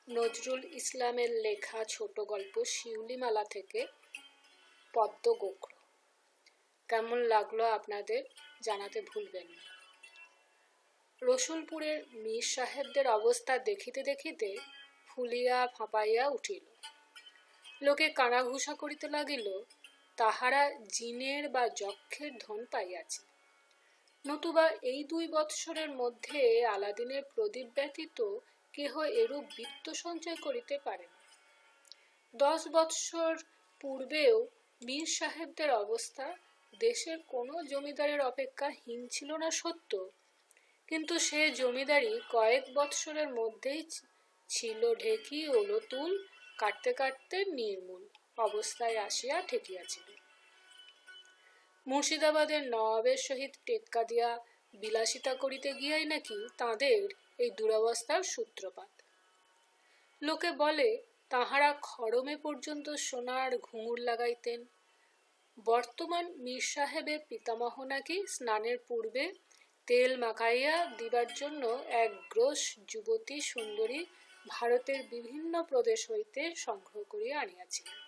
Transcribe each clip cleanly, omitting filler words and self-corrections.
নজরুল ইসলামের লেখা ছোট গল্প শিউলিমালা থেকে পদ্ম গোখরো। কেমন লাগলো আপনাদের জানাতে ভুলবেন না। রসুলপুরের মীর সাহেবদের অবস্থা দেখিতে দেখিতে ফুলিয়া ফাঁপাইয়া উঠিল। লোকে কানাঘুষা করিতে লাগিল, তাহারা জিনের বা যক্ষের ধন পাইয়াছে। নতুবা এই 2 বৎসরের মধ্যে আলাদিনের প্রদীপ ব্যতীত কেহ এরূপ বৃত্ত সঞ্চয় করিতে পারে না। 10 বৎসর পূর্বেও মীর সাহেবদের অবস্থা দেশের কোনো জমিদারের অপেক্ষা হীন ছিল না সত্য, কিন্তু সে জমিদারি কয়েক বৎসরের মধ্যেই ছিল ঢেকি ও লতুল কাটতে কাটতে নির্মূল অবস্থায় আসিয়া ঠেকিয়াছিল। মুর্শিদাবাদের নবাবের সহিত টেক্কা দিয়া বিলাসিতা করিতে গিয়াই নাকি তাঁদের এই দুরবস্থার সূত্রপাত। লোকে বলে তাহারা খড়মে পর্যন্ত সোনার ঘুঙুর লাগাইতেন। বর্তমান মীর সাহেবের পিতামহ নাকি স্নানের পূর্বে তেল মাখাইয়া দিবার জন্য এক গ্রোস যুবতী সুন্দরী ভারতের বিভিন্ন প্রদেশ হইতে সংগ্রহ করিয়া আনিয়াছিলেন।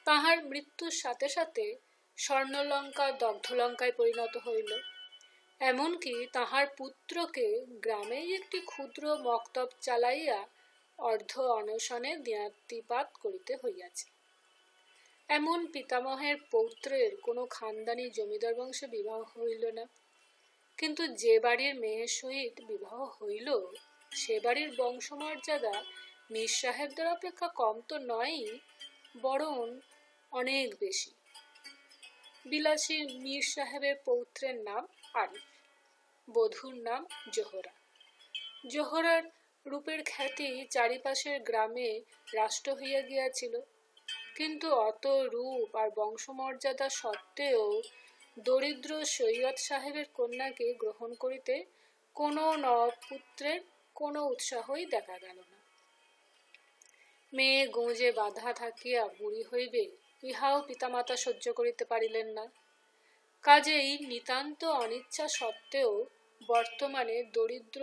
তাহার মৃত্যুর সাথে সাথে স্বর্ণলঙ্কা দগ্ধলঙ্কায় পরিণত হইল। এমনকি তাহার পুত্রকে গ্রামেই একটি ক্ষুদ্র মক্তব চালাইয়া অর্ধ অনশনে জ্ঞাতিপাত করিতে হইয়াছে। এমন পিতামহের পৌত্রের কোনো খানদানি জমিদার বংশে বিবাহ হইল না, কিন্তু যে বাড়ির মেয়ের সহিত বিবাহ হইল সে বাড়ির বংশমর্যাদা মীর সাহেবদের অপেক্ষা কম তো নয়ই, বরং অনেক বেশি। বিলাসী মীর সাহেবের পৌত্রের নাম আরিফ, বধূর নাম জোহরা। জোহরার রূপের খ্যাতি চারিপাশের গ্রামে রাষ্ট্র হইয়া গিয়াছিল, কিন্তু অত রূপ আর বংশমর্যাদা সত্ত্বেও দরিদ্র সৈয়দ সাহেবের কন্যাকে গ্রহণ করিতে কোনো নবপুত্রের কোনো উৎসাহই দেখা গেল না। মেয়ে গোঁজে বাঁধা থাকিয়া বুড়ি হইবে, ইহাও পিতামাতা সহ্য করিতে পারিলেন না। কাজেই নিতান্ত অনিচ্ছা সত্ত্বেও বর্তমানে দরিদ্র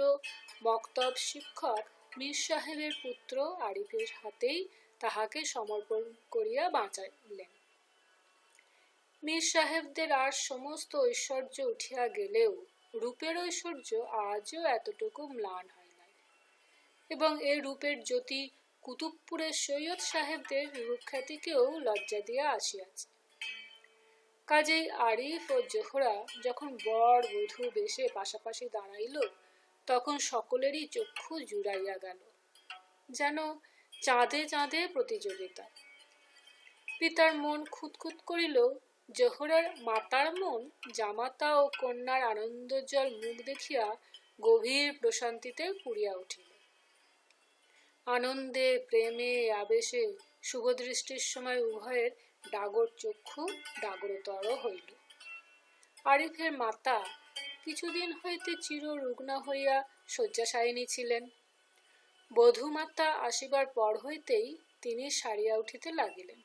মক্তব শিক্ষক মীর সাহেবের পুত্র আরিফের হাতেই তাহাকে সমর্পণ করিয়া বাঁচাইলেন। মীর সাহেবদের আর সমস্ত ঐশ্বর্য উঠিয়া গেলেও রূপের ঐশ্বর্য আজও এতটুকু ম্লান হয় নাই, এবং এই রূপের জ্যোতি কুতুবপুরের সৈয়দ সাহেবদের রূপখ্যাতিকেও লজ্জা দিয়া আসিয়াছে। কাজেই আরিফ ও জোহরা যখন বর বধূ বেশে পাশাপাশি দাঁড়াইল, তখন সকলেরই চক্ষু জুড়াইয়া গেল, যেন চাঁদে চাঁদে প্রতিযোগিতা। পিতার মন খুঁতখুত করিল, জোহরার মাতার মন জামাতা ও কন্যার আনন্দোজ্জ্বল মুখ দেখিয়া গভীর প্রশান্তিতে পুরিয়া উঠিল। আনন্দে, প্রেমে, আবেশে শুভদৃষ্টির সময় উভয়ের ডাগর চক্ষু ডাগরতর হইল। আরিফের মাতা কিছুদিন হইতে চিররুগ্না হইয়া শয্যাশায়িনী ছিলেন। বধূমাতা আসিবার পর হইতেই তিনি সারিয়া উঠিতে লাগিলেন।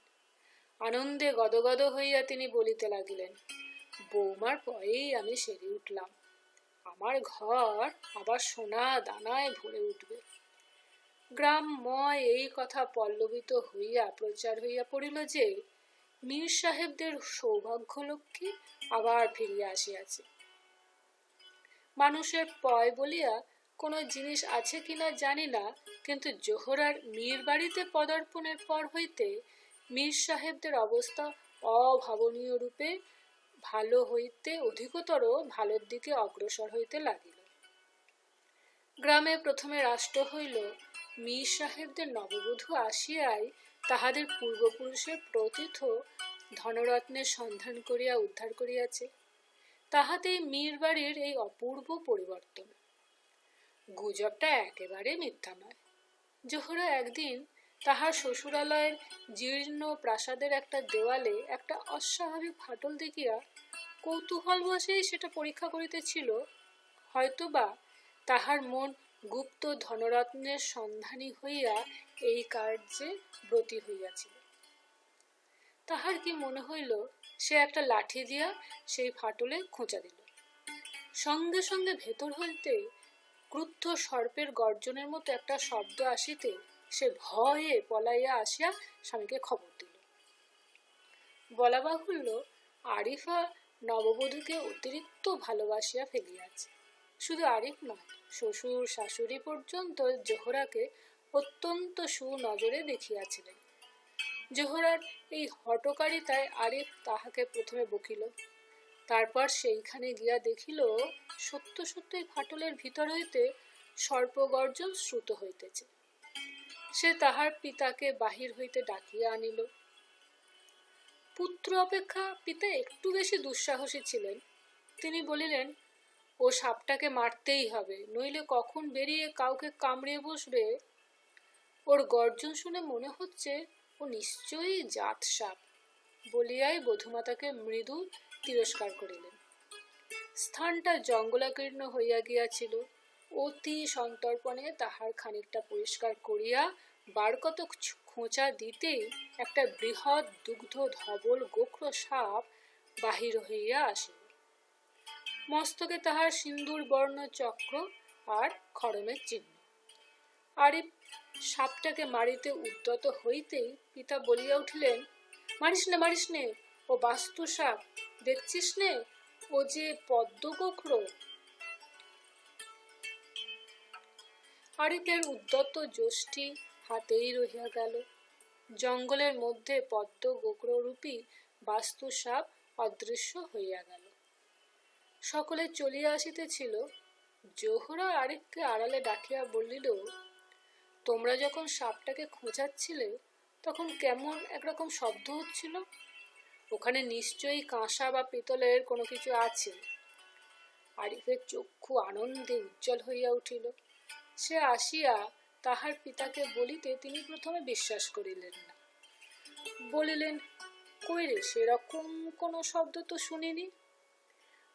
আনন্দে গদগদ হইয়া তিনি বলিতে লাগিলেন, বৌমার পরেই আমি সেরে উঠলাম, আমার ঘর আবার সোনা দানায় ভরে উঠবে। গ্রামময় এই কথা পল্লবিত হইয়া প্রচার হইয়া পড়িল যে মীর সাহেবদের সৌভাগ্যলক্ষ্মী আবার ফিরিয়া আসিয়াছে। মানুষের পয় বলিয়া কোনো জিনিস আছে কিনা জানি না, কিন্তু জোহরার মীর বাড়িতে পদার্পণের পর হইতে মীর সাহেবদের অবস্থা অভাবনীয় রূপে ভালো হইতে অধিকতর ভালোর দিকে অগ্রসর হইতে লাগিল। গ্রামে প্রথমে রাষ্ট্র হইল মীর সাহেবদের নববধূ আসিয়াই তাহাদের পূর্বপুরুষের প্রথিত ধনরত্নের সন্ধান করিয়া উদ্ধার করিয়াছে। তাহাতেই মীর বাড়ির এই অপূর্ব পরিবর্তন। গুজবটা একেবারে মিথ্যা নয়। জোহরা একদিন তাহার শ্বশুরালয়ের জীর্ণ প্রাসাদের একটা দেওয়ালে একটা অস্বাভাবিক ফাটল দেখিয়া কৌতূহল বশেই সেটা পরীক্ষা করিতেছিল। হয়তোবা তাহার মন গুপ্ত ধনরত্নের সন্ধানী হইয়া এই কার্যে ব্রতী হইয়াছিল। তাহার কি মনে হইল, সে একটা লাঠি দিয়া সেই ফাটলে খোঁচা দিল। সঙ্গে সঙ্গে ভেতর হইতে ক্রুদ্ধ সর্পের গর্জনের মতো একটা শব্দ আসিতে সে ভয়ে পলাইয়া আসিয়া স্বামীকে খবর দিল। বলা বাহুল্য, আরিফা নববধূকে অতিরিক্ত ভালোবাসিয়া ফেলিয়াছে। শুধু আরিফ নয়, শ্বশুর শাশুড়ি পর্যন্ত জোহরাকে অত্যন্ত সুনজরে দেখিয়াছিলেন। জোহরার এই হঠকারিতায় আরিফ তাহাকে প্রথমে বকিল, তারপর সেইখানে গিয়া দেখিল সত্য সত্যই ফাটলের ভিতর হইতে সর্পগর্জন শ্রুত হইতেছে। সে তাহার পিতাকে বাহির হইতে ডাকিয়া আনিল। পুত্র অপেক্ষা পিতা একটু বেশি দুঃসাহসী ছিলেন। তিনি বলিলেন, ও সাপটাকে মারতেই হবে, নইলে কখন বেরিয়ে কাউকে কামড়িয়ে বসবে। ওর গর্জন শুনে মনে হচ্ছে ও নিশ্চয়ই জাত সাপ বলিয়াই বধূমাতাকে মৃদু তিরস্কার করিলেন। স্থানটা জঙ্গলাকীর্ণ হইয়া গিয়াছিল। অতি সন্তর্পণে তাহার খানিকটা পরিষ্কার করিয়া বারকতক খোঁচা দিতেই একটা বৃহৎ দুগ্ধ ধবল গোখর সাপ বাহির হইয়া আসিল। মস্তকে তাহার সিন্দুর বর্ণ চক্র আর খড়মের চিহ্ন। আরিফ সাপটাকে মারিতে উদ্যত হইতেই পিতা বলিয়া উঠিলেন, মারিস নে মারিস নে, ও বাস্তু সাপ, দেখছিস নে ও যে পদ্ম গোখর। আরিফের উদ্যত যষ্টি হাতেই রহিয়া গেল। জঙ্গলের মধ্যে পদ্ম গোখররূপী বাস্তু সাপ অদৃশ্য হইয়া গেল। সকলে চলিয়া আসিতেছিল। জোহরা আরিফকে আড়ালে ডাকিয়া বলিল, তোমরা যখন সাপটাকে খোঁচাচ্ছিলে তখন কেমন একরকম শব্দ হচ্ছিল? ওখানে নিশ্চয়ই কাঁসা বা পিতলের কোনো কিছু আছে। আরিফের চক্ষু আনন্দে উজ্জ্বল হইয়া উঠিল। সে আসিয়া তাহার পিতাকে বলিতে তিনি প্রথমে বিশ্বাস করিলেন না। বলিলেন, কই রে, সেরকম কোনো শব্দ তো শুনিনি।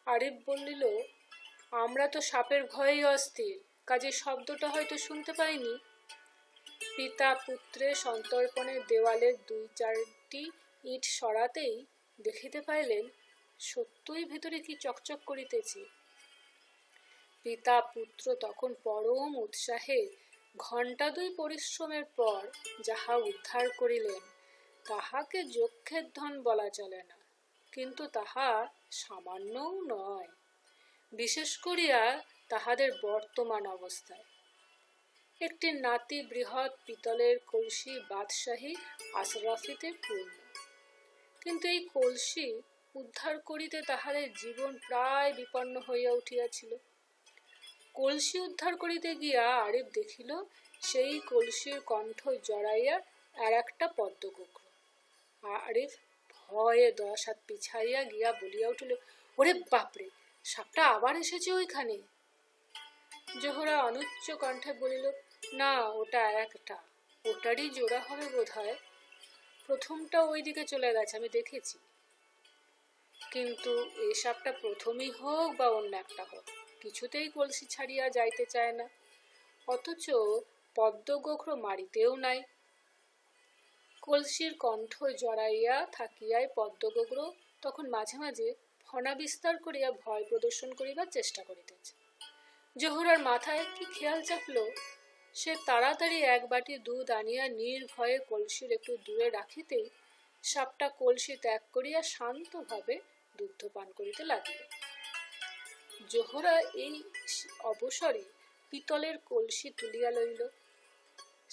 আরিফ বলিল, আমরা তো সাপের ভয়েই অস্থির, কাজে শব্দটা হয়তো শুনতে পাইনি। পিতা পুত্রে সন্তর্পণে দেওয়ালের 2-4টি ইট সরাতেই দেখিতে পাইলেন সত্যই ভেতরে কি চকচক করিতেছে। পিতা পুত্র তখন পরম উৎসাহে ঘণ্টা 2 পরিশ্রমের পর যাহা উদ্ধার করিলেন তাহাকে যক্ষের ধন বলা চলে না, কিন্তু তাহা সামান্যও নয়, বিশেষ করিয়া তাহাদের বর্তমান অবস্থায়। একটি নাতি বৃহৎ পিতলের কলসি বাদশাহী আশরাফিতে পূর্ণ, কিন্তু এই কলসি উদ্ধার করিতে তাহাদের জীবন প্রায় বিপন্ন হইয়া উঠিয়াছিল। কলসি উদ্ধার করিতে গিয়া আরিফ দেখিল সেই কলসির কণ্ঠ জড়াইয়া আর একটা পদ্মগোখর। আরিফ ভয়ে 10 হাত পিছাইয়া গিয়া বলিয়া উঠিল, ওরে বাপরে, সাপটা আবার এসেছে ওইখানে। জোহরা অনুচ্চ কণ্ঠে বলিল, না, ওটা একটা, ওটারই জোড়া হবে বোধ হয়। প্রথমটা ওই দিকে চলে গেছে, আমি দেখেছি। কিন্তু এই সাপটা প্রথমই হোক বা অন্য একটা হোক, কিছুতেই কলসি ছাড়িয়া যাইতে চায় না, অথচ পদ্মগোখর মারিতেও নাই। কলসির কণ্ঠ জড়াইয়া থাকিয়াই পদ্মগোখর তখন মাঝে মাঝে ফনা বিস্তার করিয়া ভয় প্রদর্শন করিবার চেষ্টা করিতেছে। জোহরার মাথায় কি খেয়াল চাপল, সে তাড়াতাড়ি 1 বাটি দুধ আনিয়া নির্ভয়ে কলসির একটু দূরে রাখিতেই সাপটা কলসি ত্যাগ করিয়া শান্তভাবে দুগ্ধ পান করিতে লাগিল। জোহরা এই অবসরে পিতলের কলসি তুলিয়া লইল।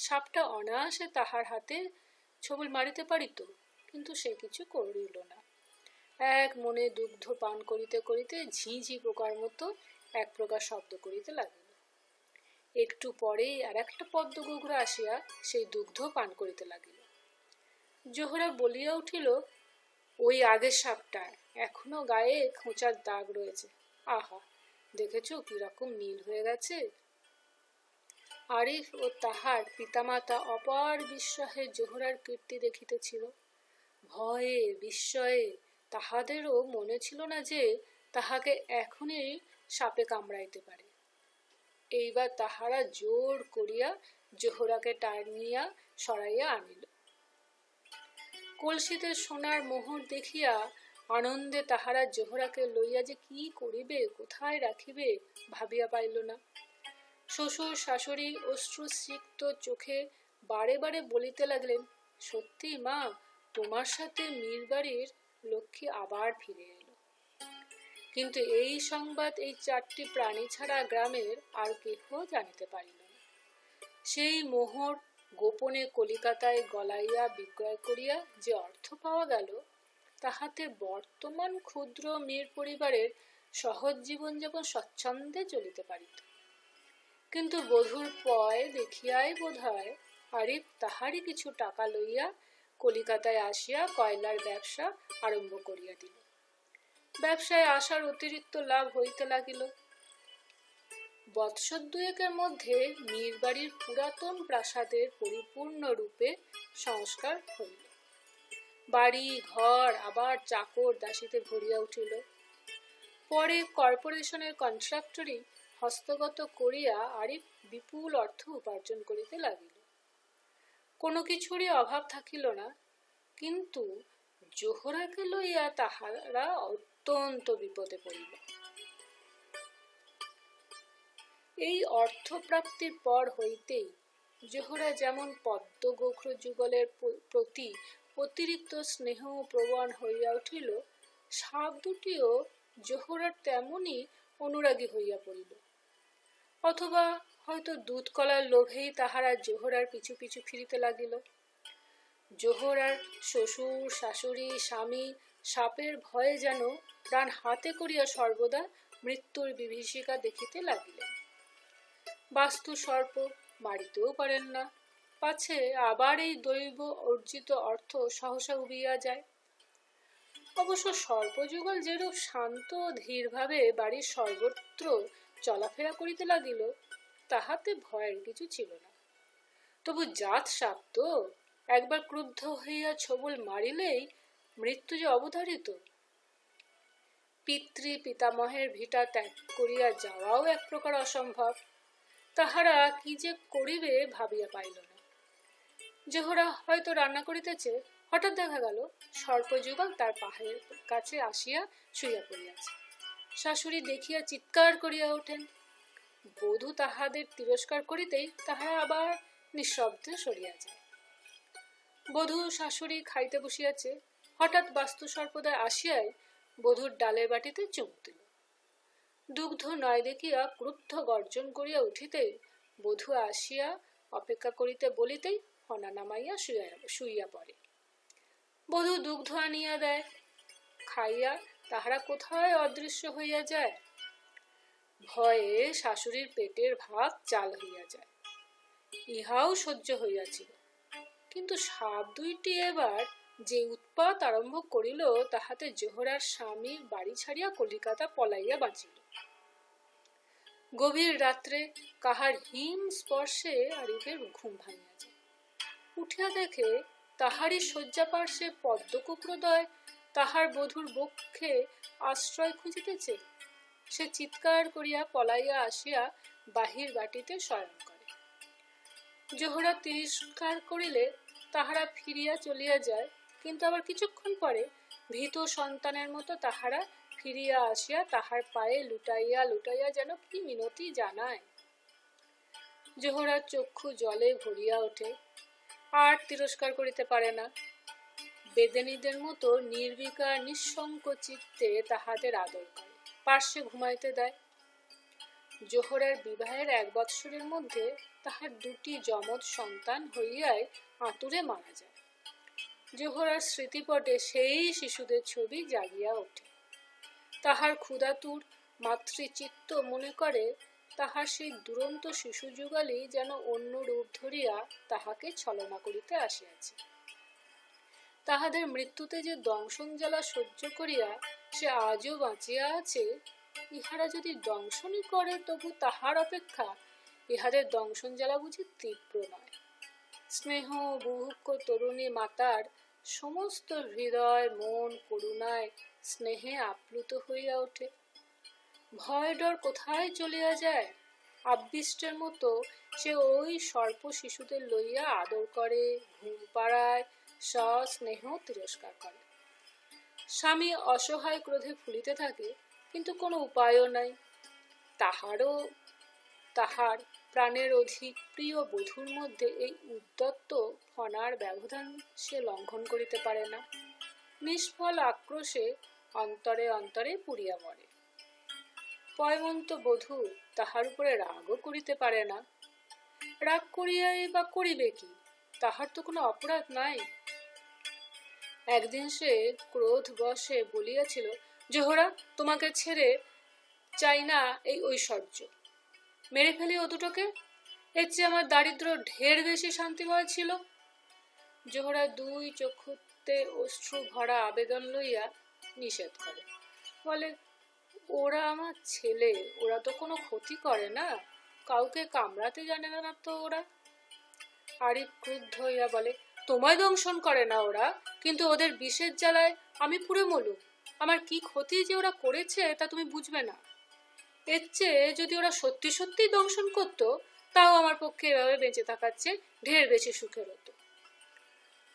সাপটা অনায়াসে তাহার হাতে ছবল মারিতে পারিত, কিন্তু সে কিছু করিল না। এক মনে দুগ্ধ পান করিতে করিতে ঝিঝি পোকার মতো এক প্রকার শব্দ করিতে লাগিল। একটু পরেই আর একটা পদ্মগোখর আসিয়া সেই দুগ্ধ পান করিতে লাগিল। জোহরা বলিয়া উঠিল, ওই আগের সাপটার এখনো গায়ে খোঁচার দাগ রয়েছে। আহা, দেখেছো কিরকম নীল হয়ে গেছে। আরিফ ও তাহার পিতামাতা অপার বিস্ময়ে জোহরার কীর্তি দেখিতেছিল। ভয়ে বিস্ময়ে তাহাদেরও মনে ছিল না যে তাহাকে এখনই সাপে কামড়াইতে পারে। এইবার তাহারা জোর করিয়া জোহরাকে টানিয়া সরাইয়া আনিল। কলসিতে সোনার মোহর দেখিয়া আনন্দে তাহারা জোহরাকে লইয়া যে কি করিবে, কোথায় রাখিবে ভাবিয়া পাইল না। শ্বশুর শাশুড়ি অশ্রুসিক্ত চোখে বারে বারে বলিতে লাগলেন, সত্যি মা, তোমার সাথে মীরবাড়ির লক্ষ্মী আবার ফিরে এলো। কিন্তু এই সংবাদ এই 4টি প্রাণী ছাড়া গ্রামের আর কেহ জানিতে পারিল না। সেই মোহর গোপনে কলিকাতায় গলাইয়া বিক্রয় করিয়া যে অর্থ পাওয়া গেল, তাহাতে বর্তমান ক্ষুদ্র মীর পরিবারের সহজ জীবনযাপন স্বচ্ছন্দে চলিতে পারিত। কিন্তু বধূর পয় দেখিয়াই বোধ হয় আরিফ তাহারই কিছু টাকা লইয়া কলিকাতায় আসিয়া কয়লার ব্যবসা আরম্ভ করিয়া দিল। ব্যবসায় আসার অতিরিক্ত লাভ হইতে লাগিল। বৎসর 2-এর মধ্যে মীরবাড়ির পুরাতন প্রাসাদের পরিপূর্ণ রূপে সংস্কার হইল। বাড়ি ঘর আবার চাকর দাসীতে ভরিয়া উঠিল। পরে কর্পোরেশনের কন্ট্রাক্টরি হস্তগত করিয়া আরিফ বিপুল অর্থ উপার্জন করিতে লাগিল। কোনো কিছুরই অভাব থাকিল না। কিন্তু জোহরাকে লইয়া তাহারা অত্যন্ত বিপদে পড়িল। এই অর্থপ্রাপ্তির পর হইতেই জোহরা যেমন পদ্ম গোখর যুগলের প্রতি অতিরিক্ত স্নেহ প্রবণ হইয়া উঠিল, সাপ দুটিও জোহরার তেমনি অনুরাগী হইয়া পড়িল। অথবা হয়তো দুধ কলার লোভেই তাহারা জোহরার পিছু পিছু ফিরিতে লাগিল। জোহরার শ্বশুর শাশুড়ি স্বামী সাপের ভয়ে যেন প্রাণ হাতে করিয়া সর্বদা মৃত্যুর বিভীষিকা দেখিতে লাগিলেন। বাস্তু সর্প মারিতেও পারেন না, পাছে আবার এই দৈব অর্জিত অর্থ সহসা উবিয়া যায়। অবশ্য সর্পযুগল যেরূপ শান্ত ধীরভাবে বাড়ির সর্বত্র চলাফেরা করিতে লাগিল, তাহাতে ভয়ের কিছু ছিল না। তবু জাত সাপ তো, একবার ক্রুদ্ধ হইয়া ছবল মারিলেই মৃত্যু যে অবধারিত। পিতৃ পিতামহের ভিটা ত্যাগ করিয়া যাওয়াও এক প্রকার অসম্ভব। তাহারা কি যে করিবে ভাবিয়া পাইল না। জোহরা হয়তো রান্না করিতেছে, হঠাৎ দেখা গেল সর্পযুগল তার পায়ের কাছে আসিয়া শুইয়া পড়িয়াছে। শাশুড়ি দেখিয়া চিৎকার করিয়া ওঠেন। বধূ তাহাদের তিরস্কার করিতেই তাহারা আবার নিঃশব্দে সরিয়া যায়। বধূ শাশুড়ি খাইতে বসিয়াছে, হঠাৎ বাস্তু সর্পদয় আসিয়াই বধূর ডালের বাটিতে চুমুক দিল। দুগ্ধ নয় দেখিয়া ক্রুদ্ধ গর্জন করিয়া উঠিতেই বধূ আসিয়া অপেক্ষা করিতে বলিতেই হনা নামাইয়া শুইয়া পড়ে। বধূ দুগ্ধ আনিয়া দেয়, খাইয়া তাহারা কোথায় অদৃশ্য হইয়া যায়। ভয়ে শাশুড়ির পেটের ভাত চাল হইয়া যায়। ইহাও সহ্য হইয়াছিল, কিন্তু সাপ দুইটি এবার যে উৎপাত আরম্ভ করিল, তাহাতে জোহরার স্বামীর বাড়ি ছাড়িয়া কলিকাতা পলাইয়া বাঁচিল। গভীর রাত্রে কাহার হিম স্পর্শে আরিফের ঘুম ভাঙিয়া যায়। উঠিয়া দেখে তাহারই শয্যা পার্শ্বে পদ্মকুপ্রদয় তাহার বধূর বক্ষে আশ্রয় খুঁজিতেছে। সে চিৎকার করিয়া পলাইয়া আসিয়া বাহির বাটিতে শয়ন করে। জোহরা তিরস্কার করিলে তাহারা ফিরিয়া চলিয়া যায়, কিন্তু আবার কিছুক্ষণ পরে ভীত সন্তানের মতো তাহারা ফিরিয়া আসিয়া তাহার পায়ে লুটাইয়া লুটাইয়া যেন কি মিনতি জানায়। জোহরার চক্ষু জলে ভরিয়া ওঠে, আর তিরস্কার করিতে পারে না। বেদেনীদের মতো নির্বিকার নিঃশঙ্ক চিত্তে তাহাদের আদর করে, পার্শ্বে ঘুমাইতে দেয়। জোহরার বিবাহের 1 বৎসরের মধ্যে তাহার 2টি যমজ সন্তান হইয়াই আতুরে মারা যায়। জোহরার স্মৃতিপটে সেই শিশুদের ছবি জাগিয়া ওঠে। তাহার ক্ষুধাতুর মাতৃচিত্ত মনে করে তাহার সেই দুরন্ত শিশু যুগলই যেন অন্য রূপ ধরিয়া তাহাকে ছলনা করিতে আসিয়াছে। তাহাদের মৃত্যুতে যে দংশন জ্বালা সহ্য করিয়া সে আজও বাঁচিয়া আছে, ইহারা যদি দংশনই করে তবু তাহার অপেক্ষা ইহাদের দংশন জ্বালা বুঝি তীব্র নয়। স্নেহ বুভুক্ষ তরুণী মাতার সমস্ত হৃদয় মন করুণায় স্নেহে আপ্লুত হইয়া ওঠে। ভয় ডর কোথায় চলিয়া যায়। আবিষ্টের মতো সে ওই সর্প শিশুদের লইয়া আদর করে, ঘুম পাড়ায়, সস্নেহ তিরস্কার করে। স্বামী অসহায় ক্রোধে ফুলিতে থাকে, কিন্তু কোনো উপায়ও নাই। তাহার প্রাণের অধিক প্রিয় বধূর মধ্যে এই উদ্যত্ত ফনার ব্যবধান সে লঙ্ঘন করিতে পারে না। নিষ্ফল আক্রোশে অন্তরে অন্তরে পুড়িয়া মরে। পয়মন্ত বধূ তাহার উপরে রাগও করিতে পারে না। রাগ করিয়াই বা করিবে কি, তাহার তো কোনো অপরাধ নাই। একদিন সে ক্রোধ বশে বলিয়াছিল, জোহরা, তোমাকে ছেড়ে চাই না এই ঐশ্বর্য, মেরে ফেলি ও দুটোকে, এর চেয়ে আমার দারিদ্র ঢের বেশি শান্তিময় ছিল। জোহরা দুই চক্ষুতে অশ্রু ভরা আবেদন লইয়া নিষেধ করে, বলে, ওরা আমার ছেলে, ওরা তো কোনো ক্ষতি করে না, কাউকে কামড়াতে জানে না তো ওরা। আরিফ ক্রুদ্ধ হইয়া বলে, তোমায় দংশন করে না ওরা, কিন্তু ওদের বিষের জ্বালায় আমি পুড়ে মরুম। আমার কি ক্ষতি যে ওরা করেছে তা তুমি বুঝবে না। এর চেয়ে যদি ওরা সত্যি সত্যি দংশন করতো, তাও আমার পক্ষে এভাবে বেঁচে থাকার চেয়ে ঢের বেশি সুখের হতো।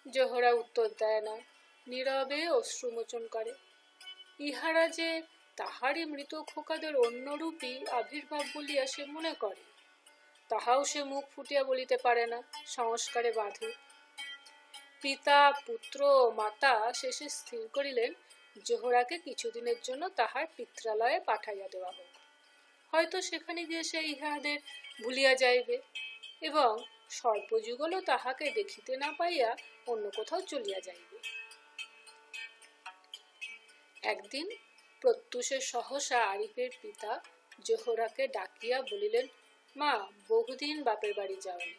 জোহরা উত্তর দেয় না, নীরবে অশ্রুমোচন করে। ইহারা যে তাহারই মৃত খোকাদের অন্যরূপী আবির্ভাব বলিয়া সে মনে করে, তাহাও সে মুখ ফুটিয়া বলিতে পারে না, সংস্কারে বাঁধে। পিতা, পুত্র ও মাতা শেষে স্থির করিলেন, জোহরাকে কিছুদিনের জন্য তাহার পিত্রালয়ে পাঠাইয়া দেওয়া হোক। হয়তো সেখানে গিয়ে সে ইহাদের ভুলিয়া যাইবে এবং সর্পযুগলও তাহাকে দেখিতে না পাইয়া অন্য কোথাও চলিয়া যাইবে। একদিন প্রত্যুষে সহসা আরিফের পিতা জোহরাকে ডাকিয়া বলিলেন, মা, বহুদিন বাপের বাড়ি যাওনি,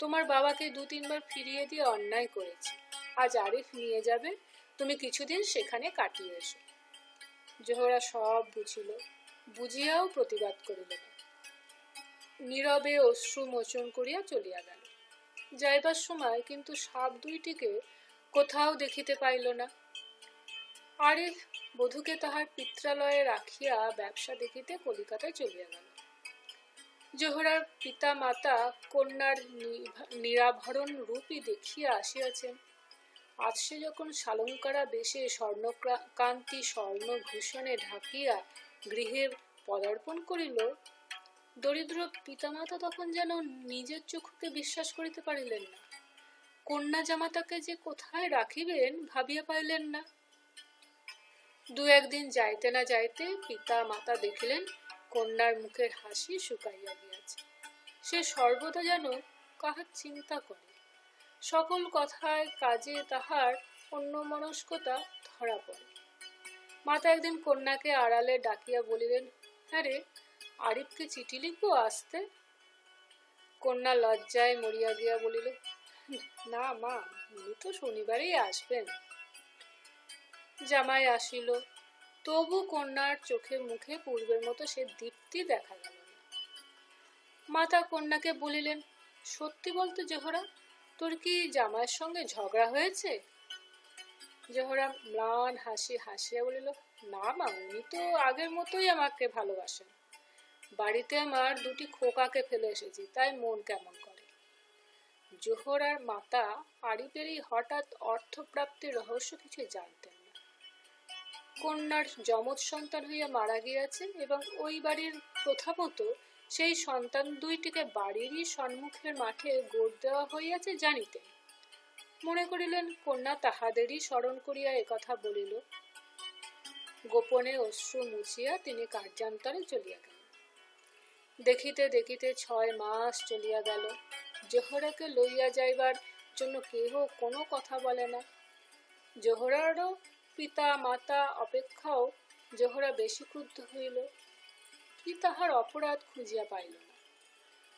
তোমার বাবাকে 2-3 বার ফিরিয়ে দিয়ে অন্যায় করেছি, আজ আরিফ নিয়ে যাবে, তুমি কিছুদিন সেখানে কাটিয়ে এসো। জোহরা সব বুঝিল, বুঝিয়াও প্রতিবাদ করিল না, নীরবে অশ্রু মোচন করিয়া চলিয়া গেল। যাইবার সময় কিন্তু সাপ দুইটিকে কোথাও দেখিতে পাইল না। আরিফ বধূকে তাহার পিত্রালয়ে রাখিয়া ব্যবসা দেখিতে কলিকাতায় চলিয়া গেল। জোহরার পিতা মাতা কন্যার নিরাভরণ রূপী দেখিয়া আসিয়াছেন। আজ সে যখন শালঙ্কারা বেশে স্বর্ণকান্তি স্বর্ণভূষণে ঢাকিয়া গৃহে পদার্পণ করিল, দরিদ্র পিতামাতা তখন যেন নিজের চক্ষুকে বিশ্বাস করিতে পারিলেন না। কন্যা জামাতাকে যে কোথায় রাখিবেন ভাবিয়া পাইলেন না। 2-1 দিন যাইতে না যাইতে পিতা মাতা দেখিলেন কন্যার মুখের হাসি শুকাইয়া গিয়াছে। সে সর্বদা যেন কাহার চিন্তা করে, সকল কথায় কাজে তাহার অন্যমনস্কতা ধরা পড়ে। মাতা একদিন কন্যাকে আড়ালে ডাকিয়া বলিলেন, হ্যাঁ রে, আরিফকে চিঠি লিখবো আসতে? কন্যা লজ্জায় মরিয়া গিয়া বলিল, না মা, উনি তো শনিবারেই আসবেন। জামাই আসিল, তবু কন্যার চোখে মুখে পূর্বের মতো সে দীপ্তি দেখা গেল না। মাতা কন্যাকে বলিলেন, সত্যি বলতো জোহরা, তোর কি জামাইয়ের সঙ্গে ঝগড়া হয়েছে? জোহরা ম্লান হাসি হাসিয়া বলিল, না মা, উনি তো আগের মতোই আমাকে ভালোবাসেন। বাড়িতে আমার 2টি খোকাকে ফেলে এসেছি, তাই মন কেমন করে। জোহরার মাতা আরিফের এই হঠাৎ অর্থপ্রাপ্তির রহস্য কিছু জানতেন না। কন্যার যমজ সন্তান হইয়া মারা গিয়াছে এবং ওই বাড়ির প্রথা মতো সেই সন্তান 2টিকে বাড়িরই সম্মুখের মাঠে গোড় দেওয়া হইয়াছে জানিতেন। মনে করিলেন কন্যা তাহাদেরই স্মরণ করিয়া একথা বলিল। গোপনে অশ্রু মুছিয়া তিনি কার্যান্তরে চলিয়া গেলেন। দেখিতে দেখিতে 6 মাস চলিয়া গেল। জোহরাকে লইয়া যাইবার জন্য কেহ কোনো কথা বলে না। জোহরারও পিতা মাতা অপেক্ষাও জোহরা বেশি ক্রুদ্ধ হইল। কি তাহার অপরাধ খুঁজিয়া পাইল না।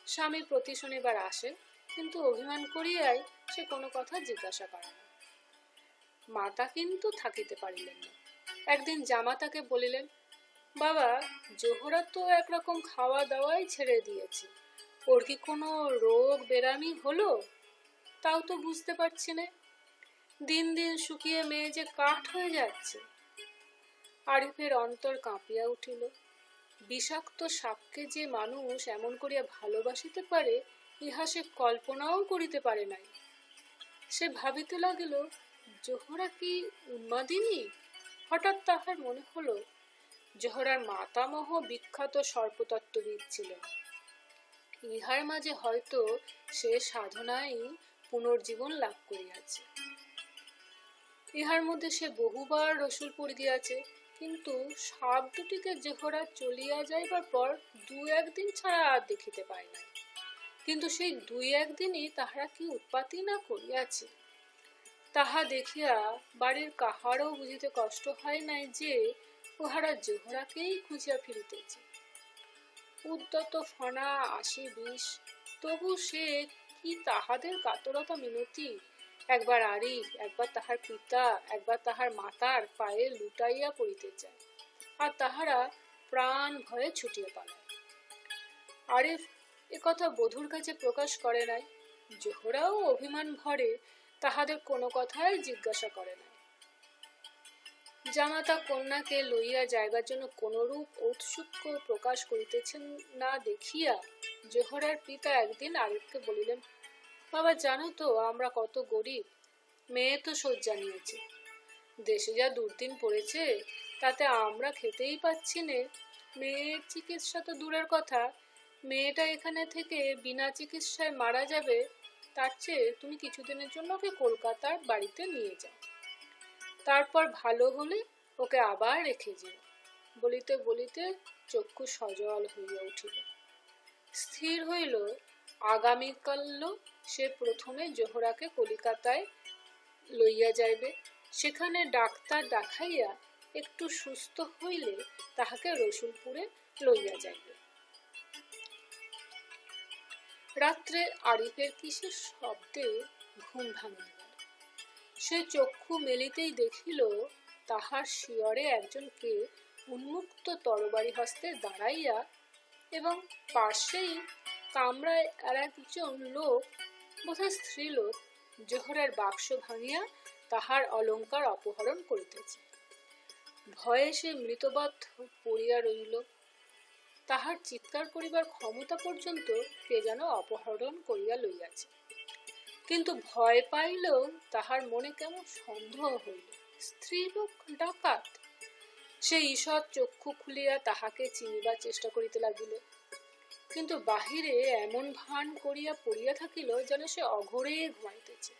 স্বামী প্রতি শনিবার আসে, কিন্তু অভিমান করিয়াই সে কোনো কথা জিজ্ঞাসা করে না। মাতা কিন্তু থাকিতে পারিলেন না। একদিন জামাতাকে বলিলেন, বাবা, জোহরা তো একরকম খাওয়া দাওয়াই ছেড়ে দিয়েছে, ওর কি কোনো রোগ বেরামি হলো? তাও তো বুঝতে পারছি না। দিন দিন শুকিয়ে মেয়ে যে কাঠ হয়ে যাচ্ছে। আরিফের অন্তর কাঁপিয়া উঠিল। বিষাক্ত সাপকে যে মানুষ এমন করিয়া ভালোবাসিতে পারে, ইহা সে কল্পনাও করিতে পারে নাই। সে ভাবিতে লাগিল, জোহরা কি উন্মাদিনী? হঠাৎ তাহার মনে হলো জোহরার মাতামহ বিখ্যাত সর্পতত্ত্ববিদ ছিলেন। ইহার মাঝে হয়তো সে সাধনায় পুনর্জীবন লাভ করিয়াছে। ইহার মধ্যে সে বহুবার রসুলপুর গিয়াছে, কিন্তু সাপ দুটিকে জোহরা চলিয়া যাইবার পর 2-1 দিন ছাড়া আর দেখিতে পায় নাই। কিন্তু সেই 2-1 দিনই তাহারা কি উৎপাতই না করিয়াছে, তাহা দেখিয়া বাড়ির কাহারও বুঝিতে কষ্ট হয় নাই যে উহারা জোহরাকেই খুঁজিয়া ফিরিতেছে। উদ্যত ফনা 80-20, তবু সে কি তাহাদের কাতরতা মিনতি একবার আরিফ, একবার তাহার পিতা, একবার তাহার মাতার পায়ে লুটাইয়া পড়িতে চায়, আর তাহারা প্রাণ ভয়ে ছুটিয়া পালায়। আরিফ একথা বধূর কাছে প্রকাশ করে নাই। জোহরাও অভিমান ভরে তাহাদের কোনো কথাই জিজ্ঞাসা করে নাই। জামাতা কন্যাকে লইয়া যাইবার জন্য কোনরূপ ঔৎসুক্য প্রকাশ করিতেছেন না দেখিয়া জোহরার পিতা একদিন আরিফকে বলিলেন, বাবা, জানো তো আমরা কত গরিব। মেয়ে তো শয্যা নিয়েছে, দেশে যা দুর্দিন পড়েছে তাতে আমরা খেতেই পাচ্ছি নে। মেয়ের চিকিৎসা তো দূরের কথা, মেয়েটা এখানে থেকে বিনা চিকিৎসায় মারা যাবে, তার চেয়ে তুমি কিছুদিনের জন্য ওকে কলকাতার বাড়িতে নিয়ে যাও, তারপর ভালো হলে ওকে আবার রেখে যেও। বলিতে বলিতে চক্ষু সজল হইয়া উঠিল। স্থির হইল আগামীকাল সে প্রথমে জোহরাকে কলিকাতায় লইয়া যাইবে, সেখানে ডাক্তার দেখাইয়া একটু সুস্থ হইলে তাহাকে রসুলপুরে লইয়া যাইবে। রাত্রে আরিফের কিসের শব্দে ঘুম ভাঙিয়া গেল। সে চক্ষু মেলিতেই দেখিল তাহার শিয়রে একজনকে উন্মুক্ত তরবারি হস্তে দাঁড়াইয়া, এবং পাশেই কামরায় আর একজন লোক, বোধহয় স্ত্রীলোক, জোহরের বাক্স ভাঙিয়া তাহার অলঙ্কার অপহরণ করিতেছে। ভয়ে সে মৃতবৎ পড়িয়া রইল। তাহার চিৎকার করিবার ক্ষমতা পর্যন্ত কে যেন অপহরণ করিয়া লইয়াছে। কিন্তু ভয় পাইলেও তাহার মনে কেমন সন্দেহ হইল, স্ত্রীলোক ডাকাত। সে ঈষৎ চক্ষু খুলিয়া তাহাকে চিনিবার চেষ্টা করিতে লাগিল, কিন্তু বাহিরে এমন ভান করিয়া পড়িয়া থাকিল যেন সে অঘরে ঘুমাইতেছে।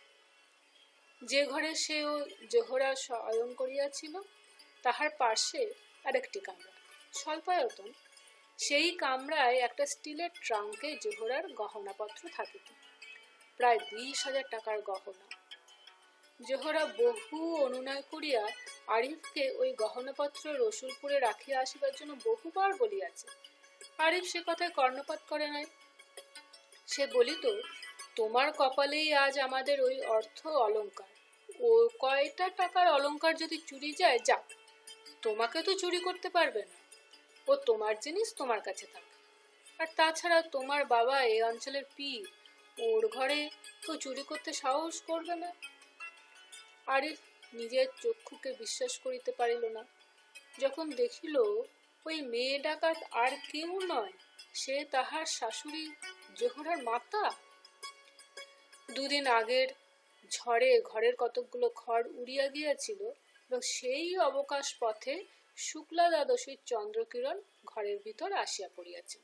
যে ঘরে সে ও জোহরা শয়ন করিয়াছিল তাহার পার্শ্বে আরেকটি কামরা, স্বল্পায়তন। সেই কামরায় একটা স্টিলের ট্রাঙ্কে জোহরার গহনাপত্র থাকিত, প্রায় 20,000 টাকার গহনা। জোহরা বহু অনুনয় করিয়া আরিফকে ওই গহনাপত্র রসুলপুরে রাখিয়া আসিবার জন্য বহুবার বলিয়াছে। আরিফ সে কথায় কর্ণপাত করে নাই। সে বলিত, তোমার কপালেই আজ আমাদের ওই অর্থ অলঙ্কার। ও কয়টা টাকার অলঙ্কার যদি চুরি যায়, যাক, তোমাকে তো চুরি করতে পারবে না। ও তোমার জিনিস তোমার কাছে থাকে। আর তাছাড়া তোমার বাবা এই অঞ্চলের পীর, ওর ঘরে তো চুরি করতে সাহস করবে না। আরিফ নিজের চক্ষুকে বিশ্বাস করিতে পারিল না, যখন দেখিল ওই মেয়ে ডাকাত আর কেউ নয়, সে তাহার শাশুড়ি জোহরার মাতা। 2 দিন আগের ঝড়ে ঘরের কতকগুলো খড় উড়িয়া গিয়াছিল, এবং সেই অবকাশ পথে শুক্লা দ্বাদশীর চন্দ্রকিরণ ঘরের ভিতর আসিয়া পড়িয়াছিল।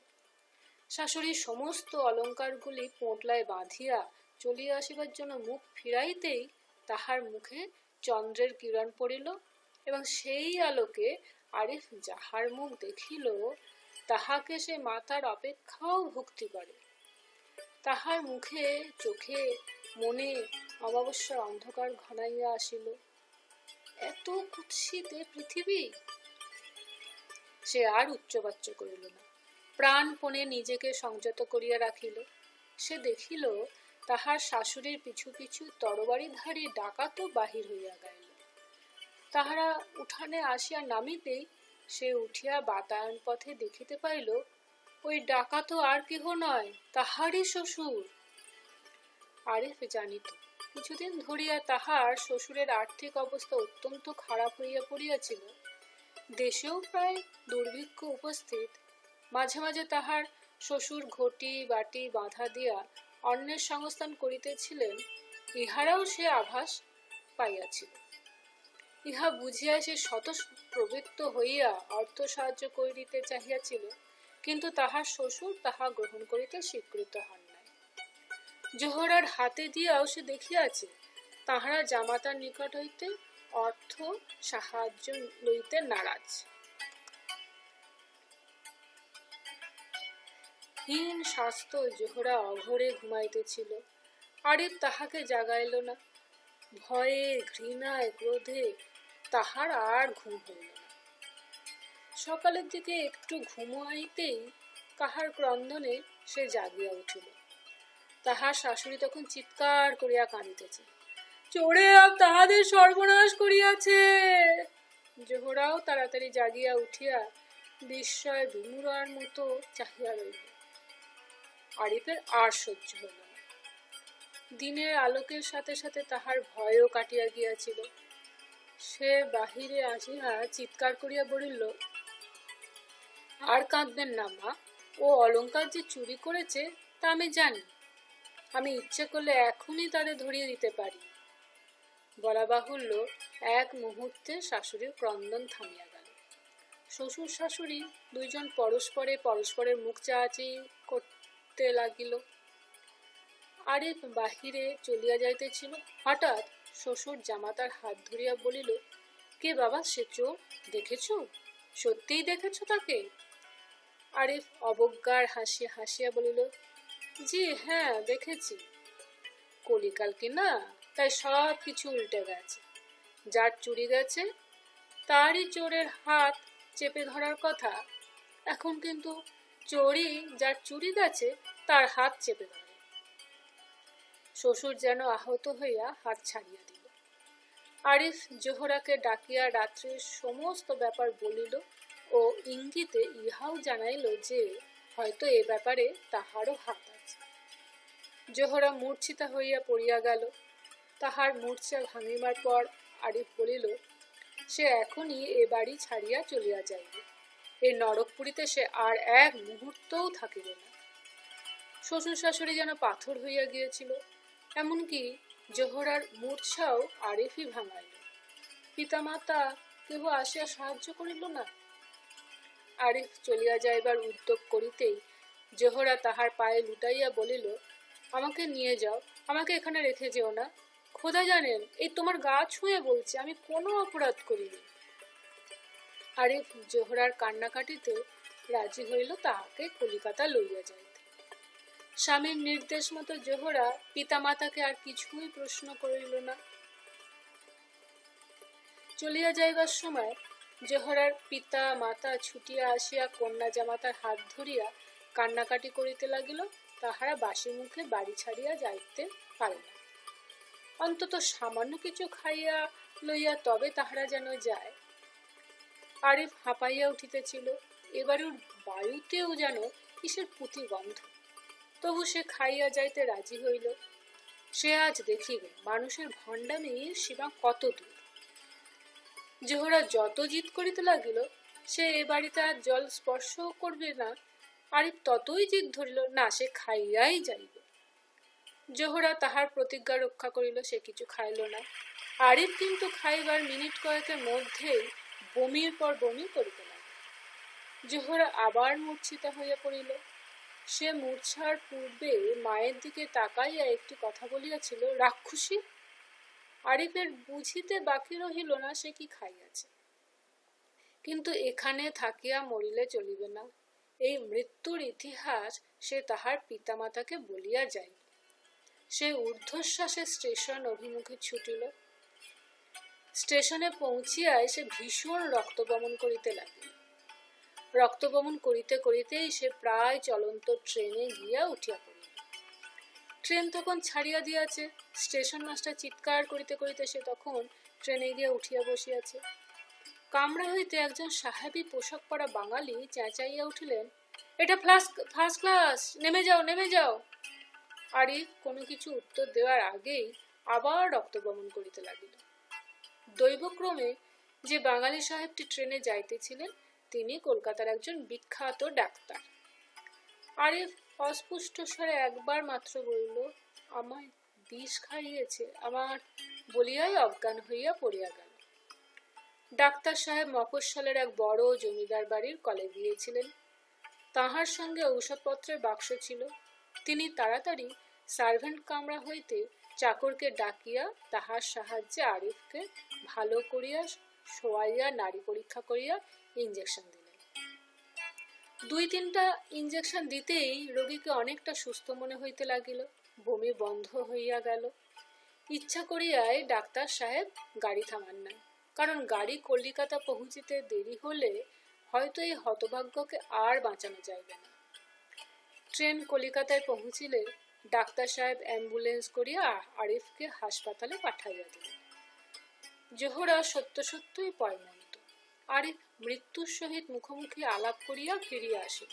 শাশুড়ির সমস্ত অলঙ্কারগুলি পোঁটলায় বাঁধিয়া চলিয়া আসিবার জন্য মুখ ফিরাইতেই তাহার মুখে চন্দ্রের কিরণ পড়িল, এবং সেই আলোকে আরিফ যাহার মুখ দেখিল তাহাকে সে মাতার অপেক্ষাও ভক্তি করে। তাহার মুখে, চোখে, মনে অমাবস্যার অন্ধকার ঘনাইয়া আসিল। এত কুৎসিতে পৃথিবী! সে আর উচ্চবাচ্য করিল না, প্রাণপণে নিজেকে সংযত করিয়া রাখিল। সে দেখিল তাহার শাশুড়ির পিছু পিছু তরবারিধারী ডাকাতও বাহির হইয়া গেল। তাহারা উঠানে আসিয়া নামিতেই সে উঠিয়া বাতায়ন পথে দেখিতে পাইল ওই ডাকাতও আর কেহ নয়, তাহারই শ্বশুর। আরিফ জানিত কিছুদিন ধরিয়া তাহার শ্বশুরের আর্থিক অবস্থা অত্যন্ত খারাপ হইয়া পড়িয়াছিল। দেশেও প্রায় দুর্ভিক্ষ উপস্থিত। মাঝে মাঝে তাহার শ্বশুর ঘটি বাটি বাঁধা দিয়া অন্যের সংস্থান করিতেছিলেন, ইহারাও সে আভাস পাইয়াছিল। ইহা বুঝিয়া সে স্বতঃপ্রবৃত্ত হইয়া অর্থ সাহায্য করিতে চাহিয়াছিল, কিন্তু তাহার শ্বশুর তাহা গ্রহণ করিতে স্বীকৃত হন নাই। জোহরার হাতে দিয়াও সে দেখিয়াছে তাহারা জামাতার নিকট হইতে অর্থ সাহায্য লইতে নারাজ। হীন স্বাস্থ্য জোহরা অঘরে ঘুমাইতেছিল। আরিফ তাহাকে জাগাইল না। ভয়ে ঘৃণায় ক্রোধে তাহার আর ঘুম হইল না। সকালের দিকে একটু ঘুমাইতেই কাহার ক্রন্দনে সে জাগিয়া উঠিল। তাহার শাশুড়ি তখন চিৎকার করিয়া কাঁদিতেছে, চোরে তাহাদের সর্বনাশ করিয়াছে। জোহরাও তাড়াতাড়ি জাগিয়া উঠিয়া বিস্ময় বিমূঢ়ার মতো চাহিয়া রইল। আরিফের আর সহ্য হইল না। দিনের আলোকের সাথে সাথে তাহার ভয়ও কাটিয়া গিয়াছিল। সে বাহিরে আসিয়া চিৎকার করিয়া বলিল, আর কাঁদবেন না মা, ও অলংকার যে চুরি করেছে তা আমি জানি। আমি ইচ্ছে করলে এখনই তারে ধরিয়ে দিতে পারি। বলা বাহুল্য, এক মুহূর্তে শাশুড়ির ক্রন্দন থামিয়া গেল। শ্বশুর শাশুড়ি দুইজন পরস্পরের মুখ চাহাচি করতে লাগিল। আরিফ বাহিরে চলিয়া যাইতেছিল। হঠাৎ শ্বশুর জামাতার হাত ধরিয়া বলিল, কে বাবা সে চোর? দেখেছ? সত্যিই দেখেছ তাকে? আরিফ অবজ্ঞার হাসিয়া হাসিয়া বলিল, জি হ্যাঁ দেখেছি। কলিকাল কি না, তাই সব কিছু উল্টে গেছে। যার চুরি গেছে তারই চোরের হাত চেপে ধরার কথা, এখন কিন্তু চোরই যার চুরি গেছে তার হাত চেপে ধরে। শ্বশুর যেন আহত হইয়া হাত ছাড়িয়া দিল। আরিফ জোহরাকে ডাকিয়া রাত্রির সমস্ত ব্যাপার বলিল ও ইঙ্গিতে ইহাও জানাইল যে হয়তো এ ব্যাপারে তাহারও হাত আছে। জোহরা মূর্ছিতা হইয়া পড়িয়া গেল। তাহার মূর্ছা ভাঙিবার পর আরিফ বলিল, সে এখনই এ বাড়ি ছাড়িয়া চলিয়া যাইবে। এই নরকপুরীতে সে আর এক মুহূর্তও থাকিবে না। শ্বশুর শাশুড়ি যেন পাথর হইয়া গিয়েছিল। এমনকি জোহরার মূর্ছাও আরিফই ভাঙাইল। পিতামাতা কেহ আসিয়া সাহায্য করিল না। আরিফ চলিয়া যাইবার উদ্যোগ করিতেই জোহরা তাহার পায়ে লুটাইয়া বলিল, আমাকে নিয়ে যাও, আমাকে এখানে রেখে যেও না। খোদা জানেন, এই তোমার গা ছুঁয়ে বলছি, আমি কোনো অপরাধ করিনি। আরিফ জোহরার কান্নাকাটিতে রাজি হইল তাহাকে কলিকাতা লইয়া যাইতে। স্বামীর নির্দেশ মতো জোহরা পিতামাতাকে আর কিছুই প্রশ্ন করিল না। চলিয়া যাইবার সময় জোহরার পিতা মাতা ছুটিয়া আসিয়া কন্যা জামাতার হাত ধরিয়া কান্নাকাটি করিতে লাগিল। তাহারা বাসি মুখে বাড়ি ছাড়িয়া যাইতে পারে না। অন্তত সামান্য কিছু খাইয়া লইয়া তবে তাহারা যেন যায়। আরিফ হাঁপাইয়া উঠিতেছিল। এবারের বায়ুতেও যেন কিসের পুঁতি গন্ধ। তবু সে খাইয়া যাইতে রাজি হইল। সে আজ দেখিবে মানুষের ভণ্ডামির সীমা কত দূর। জোহরা যত জিদ করিতে লাগিল সে এ বাড়িতে আর জল স্পর্শও করবে না, আরিফ ততই জিদ ধরিল, না সে খাইয়াই যাইবে। জোহরা তাহার প্রতিজ্ঞা রক্ষা করিল, সে কিছু খাইল না। আরিফ কিন্তু খাইবার মিনিট কয়েকের মধ্যেই বমির পর বমি করিতে লাগিল। জোহরা আবার মূর্ছিতা হইয়া পড়িল। সে মূর্ছার পূর্বে মায়ের দিকে তাকাইয়া একটি কথা বলিয়াছিল, রাক্ষসী। আরিফের বুঝিতে বাকি রহিল না সে কি খাইয়াছে। কিন্তু এখানে থাকিয়া মরিলে চলিবে না। এই মৃত্যুর ইতিহাস সে তাহার পিতামাতাকে বলিয়া যাইবে। সে ঊর্ধ্বশ্বাসে স্টেশন অভিমুখে ছুটিল। স্টেশনে পৌঁছিয়ায় সে ভীষণ রক্তবমন করিতে লাগিল। রক্তবমন করিতে করিতেই সে প্রায় চলন্ত ট্রেনে গিয়া উঠিয়া পড়িল। ট্রেন তখন ছাড়িয়া দিয়াছে। স্টেশন মাস্টার চিৎকার করিতে করিতে সে তখন ট্রেনে গিয়া উঠিয়া বসিয়াছে। কামরা হইতে একজন সাহেবী পোশাক পরা বাঙালি চেঁচাইয়া উঠিলেন, এটা ফার্স্ট ক্লাস, নেমে যাও নেমে যাও। আরিফ কোনো কিছু উত্তর দেওয়ার আগেই আবার রক্তবমন করিতে লাগিল। দৈবক্রমে যে বাঙালি সাহেবটি ট্রেনে যাইতেছিলেন তিনি কলকাতার একজন বিখ্যাত ডাক্তার। আরিফ অস্পষ্ট স্বরে একবার মাত্র বলিল, আমায় বিষ খাইয়েছে আমার, বলিয়াই অজ্ঞান হইয়া পড়িয়া গেল। ডাক্তার সাহেব মফস্বলের এক বড় জমিদার বাড়ির কলে গিয়েছিলেন। তাহার সঙ্গে ঔষধপত্রের বাক্স ছিল। তিনি তাড়াতাড়ি সার্ভেন্ট কামরা হইতে চাকরকে ডাকিয়া তাহার সাহায্যে আরিফকে ভালো করিয়া শোয়াইয়া নাড়ি পরীক্ষা করিয়া ইঞ্জেকশন দিলেন। 2-3টা ইঞ্জেকশন দিতেই রোগীকে অনেকটা সুস্থ মনে হইতে লাগিল। বমি বন্ধ হইয়া গেল। ইচ্ছা করিয়াই ডাক্তার সাহেব গাড়ি থামান নাই, কারণ গাড়ি কলিকাতা পৌঁছিতে দেরি হলে হয়তো এই হতভাগ্যকে আর বাঁচানো যাইবে না। ট্রেন কলিকাতায় পৌঁছিলে ডাক্তার সাহেব অ্যাম্বুলেন্স করিয়া আরিফকে হাসপাতালে পাঠাইয়া দিলেন। জোহরা সত্য সত্যই পয়মন্ত। আরিফ মৃত্যুর সহিত মুখোমুখি আলাপ করিয়া ফিরিয়া আসিল।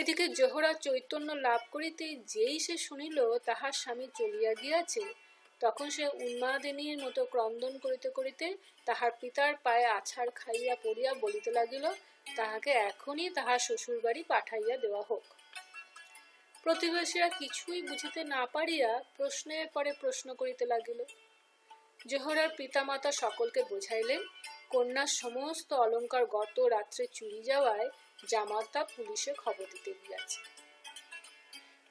এদিকে জোহরা চৈতন্য লাভ করিতেই যেই সে শুনিল তাহার স্বামী চলিয়া গিয়াছে, তখন সে উন্মাদিনীর মতো ক্রন্দন করিতে করিতে তাহার পিতার পায়ে আছাড় খাইয়া পড়িয়া বলিতে লাগিল, তাহাকে এখনই তাহার শ্বশুর বাড়ি পাঠাইয়া দেওয়া হোক। প্রতিবেশীরা কিছুই বুঝিতে না পারিয়া প্রশ্নের পরে প্রশ্ন করিতে লাগিল। জোহরার পিতামাতা সকলকে বোঝাইলেন কন্যার সমস্ত অলঙ্কার গত রাত্রে চুরি যাওয়ায় জামাতা পুলিশে খবর দিতে গিয়াছে।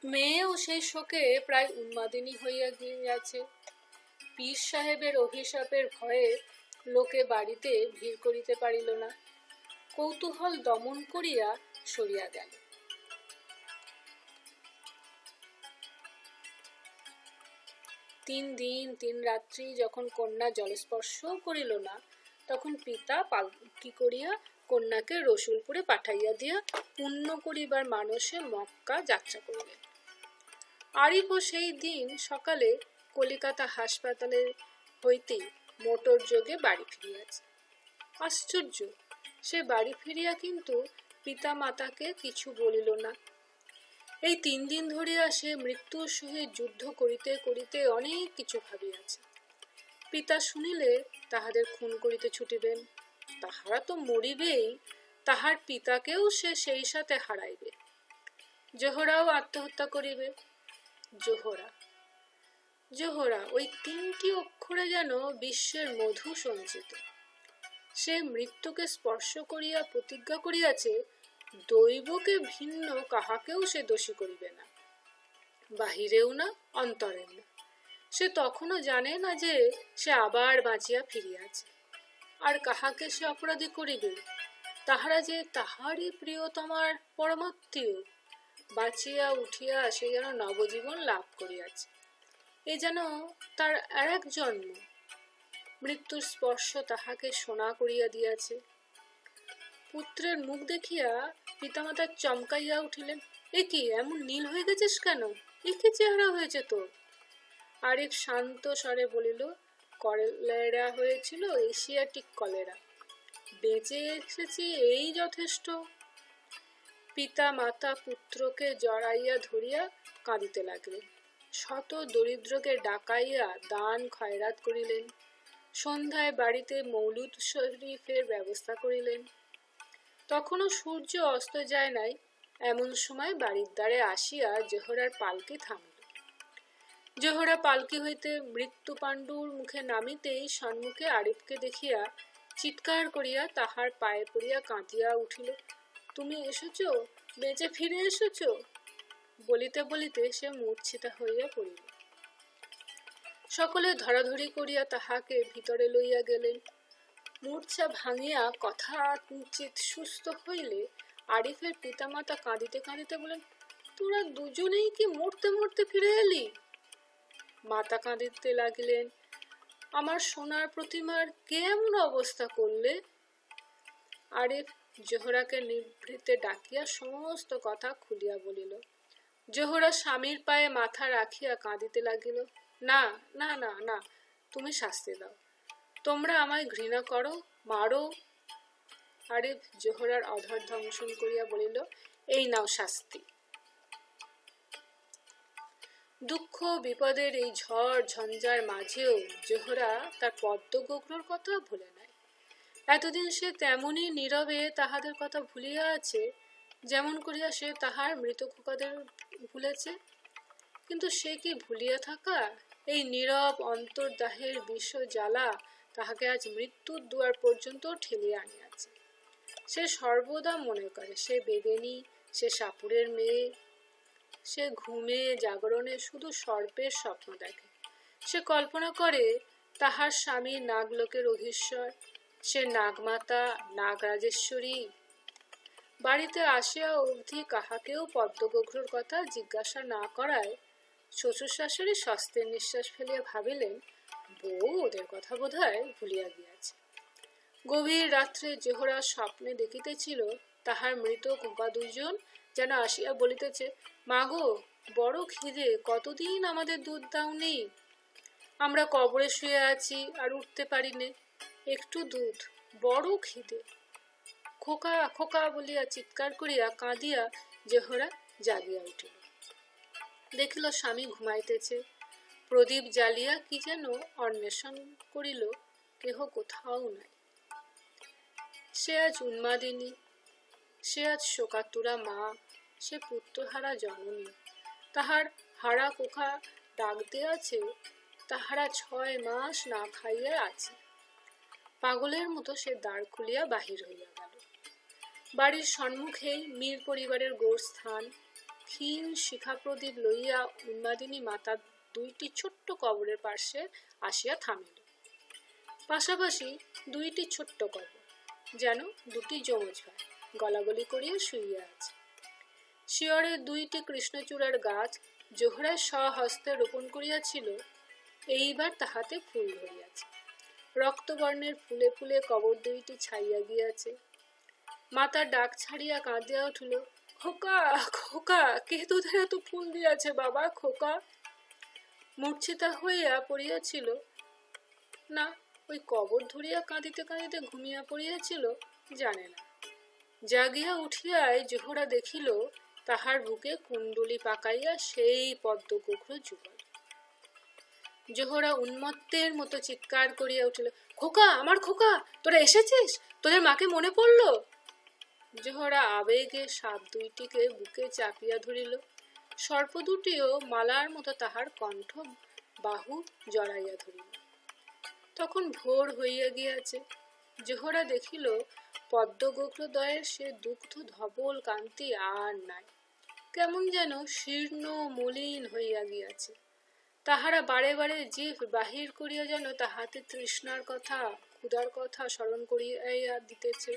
মেয়েও সেই শোকে প্রায় উন্মাদিনী হইয়া গিয়াছে। পীর সাহেবের অভিশাপের ভয়ে লোকে বাড়িতে ভিড় করিতে পারিল না। কৌতূহল দমন করিয়া সরিয়া গেল। তিন দিন 3 রাত্রি যখন কন্যা জলস্পর্শ করিল না, তখন পিতা পালকি করিয়া কন্যাকে রসুলপুরে পাঠাইয়া দিয়া পুণ্য করিবার মানসে মক্কা যাত্রা করিলেন। আরিফও সেই দিন সকালে কলিকাতা হাসপাতালে হইতে মোটর যোগে বাড়ি ফিরিয়াছে। আশ্চর্য, সে বাড়ি ফিরিয়া কিন্তু পিতা মাতাকে কিছু বলিল না। এই 3 দিন ধরিয়া সে মৃত্যুর সহিত যুদ্ধ করিতে করিতে অনেক কিছু ভাবিয়াছে। পিতা শুনিলে তাহাদের খুন করিতে ছুটিবেন। তাহারা তো মরিবেই, তাহার পিতাকেও সে সেই সাথে হারাইবে। জোহরাও আত্মহত্যা করিবে। জোহরা জোহরা ওই 3টি অক্ষরে যেন বিশ্বের মধু সঞ্চিত। সে মৃত্যুকে স্পর্শ করিয়া প্রতিজ্ঞা করিয়াছে দৈবকে ভিন্ন কাহাকেও সে দোষী করিবে না, বাহিরেও না অন্তরেও না। সে তখনও জানে না যে সে আবার বাঁচিয়া ফিরিয়াছে। আর কাহাকে সে অপরাধী করিবে? তাহারা যে তাহারই প্রিয়তমার পরমাত্মীয়। বাঁচিয়া উঠিয়া সে যেন নবজীবন লাভ করিয়াছে। এ যেন তার আর এক জন্ম। মৃত্যুর স্পর্শ তাহাকে সোনা করিয়া দিয়াছে। পুত্রের মুখ দেখিয়া পিতামাতা চমকাইয়া উঠিলেন। এ কি, এমন নীল হয়ে গেছিস কেন? এ কি চেহারা হয়েছে তোর? আরিফ শান্ত স্বরে বলিল, কলেরা হয়েছিল, এশিয়াটিক কলেরা। বেঁচে এসেছি এই যথেষ্ট। পিতা মাতা পুত্রকে জড়াইয়া ধরিয়া কাঁদিতে লাগলেন। শত দরিদ্রকে ডাকাইয়া দান খয়রাত করিলেন। সন্ধ্যায় বাড়িতে মৌলুদ শরীফের ব্যবস্থা করিলেন। তখনও সূর্য অস্ত যায় নাই। এমন সময় বাড়ির দ্বারে আসিয়া জোহরার পালকি থামিল। জোহরা পালকি হইতে মৃত্যু পাণ্ডুর মুখে নামিতেই সম্মুখে আরিফকে দেখিয়া চিৎকার করিয়া তাহার পায়ে পড়িয়া কাঁদিয়া উঠিল। তুমি এসেছ, বেঁচে ফিরে এসেছ? বলিতে বলিতে সে মূর্ছিতা হইয়া পড়িল। সকলে ধরাধরি করিয়া তাহাকে ভিতরে লইয়া গেলেন। মূর্ছা ভাঙিয়া কথা কিঞ্চিৎ সুস্থ হইলে আরিফের পিতামাতা কাঁদিতে কাঁদিতে বলেন, তোরা দুজনেই কি মরতে মরতে ফিরে এলি? মাতা কাঁদিতে লাগিলেন, আমার সোনার প্রতিমার কে এমন অবস্থা করলে? আরিফ জোহরাকে নিভৃতে ডাকিয়া সমস্ত কথা খুলিয়া বলিল। জোহরা স্বামীর পায়ে মাথা রাখিয়া কাঁদিতে লাগিল। না না না না, তুমি শাস্তি দাও। তোমরা আমায় ঘৃণা করো, মারো। আরিফ জোহরার অধর দংশন করিয়া বলিল, এই নাও শাস্তি। দুঃখ বিপদের এই ঝড় ঝঞ্ঝার মাঝেও জোহরা তার পদ্ম গোগ্রর কথা ভুলে নাই। এতদিন সে তেমনই নীরবে তাহাদের কথা ভুলিয়া আছে, যেমন করিয়া সে তাহার মৃত খোকাদের ভুলেছে। কিন্তু সে কি ভুলিয়া থাকা? এই নীরব অন্তর্দাহের বিষ জ্বালা তাহাকে আজ মৃত্যুর দুয়ার পর্যন্ত ঠেলিয়া আনিয়াছে। সে সর্বদা মনে করে সে বেদেনী, সে সাপুরের মেয়ে। সে ঘুমে জাগরণে শুধু সর্পের স্বপ্ন দেখে। সে কল্পনা করে তাহার স্বামী নাগলোকের অধীশ্বর, সে নাগমাতা, নাগরাজেশ্বরী। বাড়িতে আসিয়া অবধি কাহাকেও পদ্মগোঘ্রর কথা জিজ্ঞাসা না করায় শ্বশুর শাশুড়ি স্বস্তির নিঃশ্বাস ফেলিয়া ভাবিলেন, বউ ওদের কথা বোধহয় ভুলিয়া গিয়াছে। গভীর রাত্রে জোহরা স্বপ্নে দেখিতেছিল তাহার মৃত খোকা দুইজন যেন আসিয়া বলিতেছে, মাগো বড় খিদে, কতদিন আমাদের দুধ দাওনি, আমরা কবরে শুয়ে আছি আর উঠতে পারি নে, একটু দুধ, বড় খিদে। খোকা খোকা বলিয়া চিৎকার করিয়া কাঁদিয়া জোহরা জাগিয়া উঠিল। দেখিল স্বামী ঘুমাইতেছে। প্রদীপ জ্বালিয়া কি যেন অন্বেষণ করিল, কেহ কোথাও নাই। সে আজ উন্মাদিনী, সে আজ শোকাতুরা মা, সে পুত্রহারা জননী। তাহার হারা কোখা ডাকতে আছে, তাহারা 6 মাস না খাইয়া আছে। পাগলের মতো সে দ্বার খুলিয়া বাহির হইয়া গেল। বাড়ির সম্মুখেই মীর পরিবারের গোরস্থান। ক্ষীণ শিখা প্রদীপ লইয়া উন্মাদিনী মাতা 2টি ছোট্ট কবরের পার্শ্বে আসিয়া থামিল। পাশাপাশি 2টি ছোট্ট কবর, যেন 2টি যমজ ভাই গলাগলি করিয়া শুইয়া আছে। শিয়রে 2টি কৃষ্ণচূড়ার গাছ জোহরায় স্বহস্তে রোপণ করিয়াছিল, এইবার তাহাতে ফুল ধরিয়াছে। রক্তবর্ণের ফুলে ফুলে কবর 2টি ছাইয়া গিয়াছে। মাতার ডাক ছাড়িয়া কাঁদিয়া উঠিল, খোকা খোকা, কে তোদের এত ফুল দিয়াছে বাবা, খোকা। মূর্ছিতা হইয়া পড়িয়াছিল না, ওই কবর ধরিয়া কাঁদিতে কাঁদিতে ঘুমিয়া পড়িয়াছিল, জানে না। জাগিয়া উঠিয়াই জোহরা দেখিল তাহার বুকে কুণ্ডলি পাকাইয়া সেই পদ্মগোঘ্র যুগল। জোহরা উন্মত্তের মতো চিৎকার করিয়া উঠিল, খোকা আমার খোকা, তোরা এসেছিস, তোদের মাকে মনে পড়ল। জোহরা আবেগে সাপ 2টিকে বুকে চাপিয়া ধরিল। সর্প 2টিও মালার মতো তাহার কণ্ঠ বাহু জড়াইয়া ধরিল। তখন ভোর হইয়া গিয়াছে। জোহরা দেখিল পদ্মগোঘ্রদয়ের সে দুগ্ধ ধবল কান্তি আর নাই, কেমন যেন শীর্ণ মলিন হইয়া গিয়াছে। তাহারা বারে বারে জিভ বাহির করিয়া যেন তাহাতে তৃষ্ণার কথা, ক্ষুধার কথা স্মরণ করিয়া দিতেছে।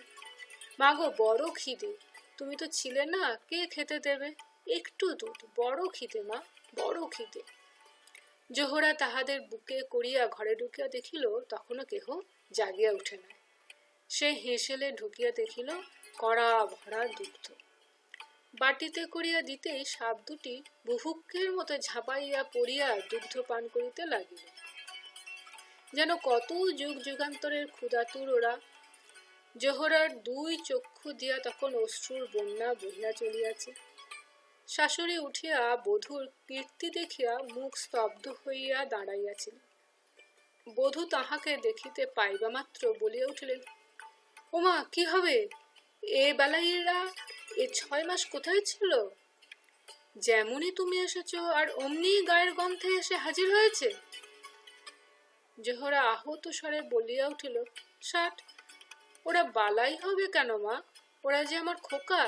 মাগো বড় খিদে, তুমি তো ছিলে না, কে খেতে দেবে, একটু দুধ, বড় খিদে মা, বড় খিদে। জোহরা তাহাদের বুকে করিয়া ঘরে ঢুকিয়া দেখিল তখনও কেহ জাগিয়া উঠে নাই। সে হেসেলে ঢুকিয়া দেখিল কড়া ভরা দুগ্ধ। বাটিতে করিয়া দিতেই সাপ 2টি বুভুক্ষের মতো ঝাঁপাইয়া পড়িয়া দুগ্ধ পান করিতে লাগিল। যেন কত যুগ যুগান্তরের ক্ষুধাতুর ওরা। জোহরার 2 চক্ষু দিয়া তখন অশ্রুর বন্যা বহিয়া চলিয়াছে। শাশুড়ি উঠিয়া বধূর কীর্তি দেখিয়া মুখ স্তব্ধ হইয়া দাঁড়াইয়াছিল। বধূ তাহাকে দেখিতে পাইবা মাত্র বলিয়া উঠিলেন, ওমা কি হবে, এ বেলাইরা এ 6 মাস কোথায় ছিল? যেমনই তুমি এসেছ আর অমনি গায়ের গন্ধে এসে হাজির হয়েছে। জোহরা আহত স্বরে বলিয়া উঠিল, ষাট, ওরা বালাই হবে কেন মা, ওরা যে আমার খোকা।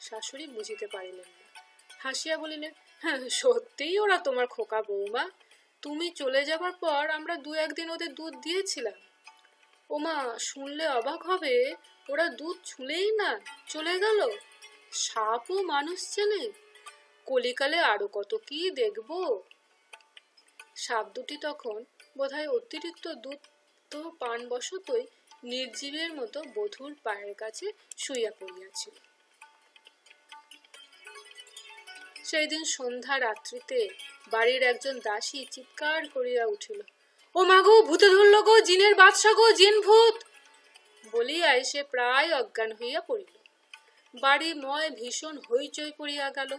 শাশুড়ি বুঝিতে পারিলেন না, হাসিয়া বলিলেন, হ্যাঁ সত্যিই ওরা তোমার খোকা বৌমা, তুমি চলে যাবার পর আমরা 2-1 দিন ওদের দুধ দিয়েছিলাম। ওমা শুনলে অবাক হবে, ওরা দুধ ছুঁলেই না চলে গেল। সাপও মানুষ চেনে, কলিকালে আরো কত কি দেখব। সাপ 2টি তখন বোধহয় অতিরিক্ত দুধ তো পান বশতই নির্জীবের মতো বধূর পায়ের কাছে শুইয়া পড়িয়াছিল। সেই দিন সন্ধ্যা রাত্রিতে বাড়ির একজন দাসী চিৎকার করিয়া উঠিল, ও মাগো ভূতে ধরল গো, জিনের বাদশা গো, জিন ভূত বলিয়াই সে প্রায় অজ্ঞান হইয়া পড়িল। বাড়িময় ভীষণ হইচই পড়িয়া গেল।